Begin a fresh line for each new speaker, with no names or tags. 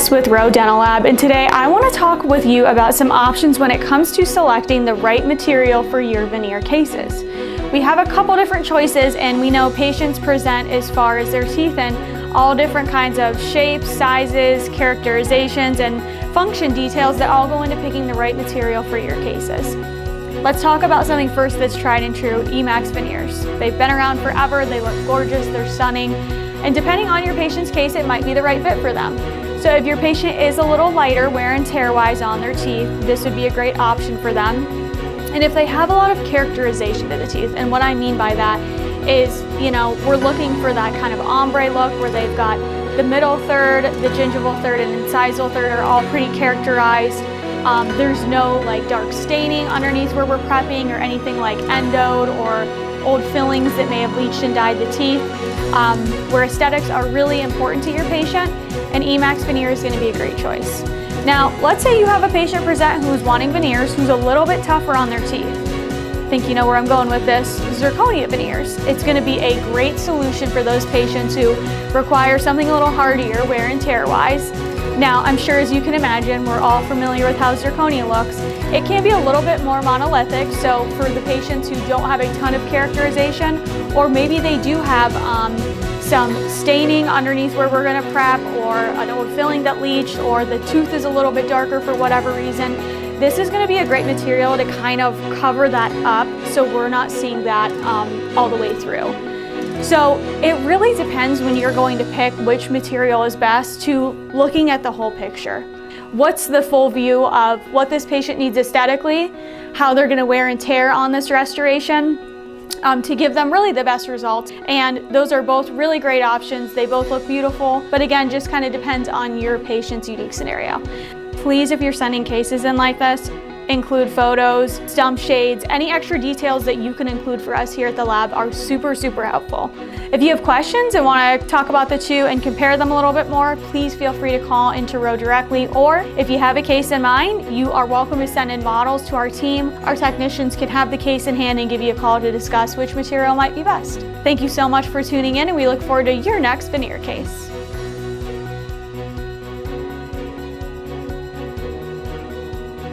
Jess with Rowe Dental Lab, and today I want to talk with you about some options when it comes to selecting the right material for your veneer cases. We have a couple different choices, and we know patients present as far as their teeth in all different kinds of shapes, sizes, characterizations, and function details that all go into picking the right material for your cases. Let's talk about something first that's tried and true, e.max veneers. They've been around forever, they look gorgeous, they're stunning, and depending on your patient's case, it might be the right fit for them. So if your patient is a little lighter wear and tear wise on their teeth, this would be a great option for them. And if they have a lot of characterization to the teeth, and what I mean by that is, we're looking for that kind of ombre look where they've got the middle third, the gingival third, and incisal third are all pretty characterized. There's no dark staining underneath where we're prepping or anything like endoed or old fillings that may have bleached and dyed the teeth, where aesthetics are really important to your patient, and e.max veneer is going to be a great choice. Now, let's say you have a patient present who's wanting veneers, who's a little bit tougher on their teeth. I think you know where I'm going with this. Zirconia veneers. It's going to be a great solution for those patients who require something a little hardier wear and tear wise. Now, I'm sure as you can imagine, we're all familiar with how zirconia looks. It can be a little bit more monolithic, so for the patients who don't have a ton of characterization, or maybe they do have some staining underneath where we're going to prep, or an old filling that leached, or the tooth is a little bit darker for whatever reason, this is going to be a great material to kind of cover that up so we're not seeing that all the way through. So it really depends when you're going to pick which material is best to looking at the whole picture. What's the full view of what this patient needs aesthetically, how they're going to wear and tear on this restoration to give them really the best results. And those are both really great options. They both look beautiful, but again, just kind of depends on your patient's unique scenario. Please, if you're sending cases in like this, include photos, stump shades, any extra details that you can include for us here at the lab are super helpful. If you have questions and want to talk about the two and compare them a little bit more, please feel free to call into Rowe directly, or if you have a case in mind, you are welcome to send in models to our team. Our technicians can have the case in hand and give you a call to discuss which material might be best. Thank you so much for tuning in, and we look forward to your next veneer case.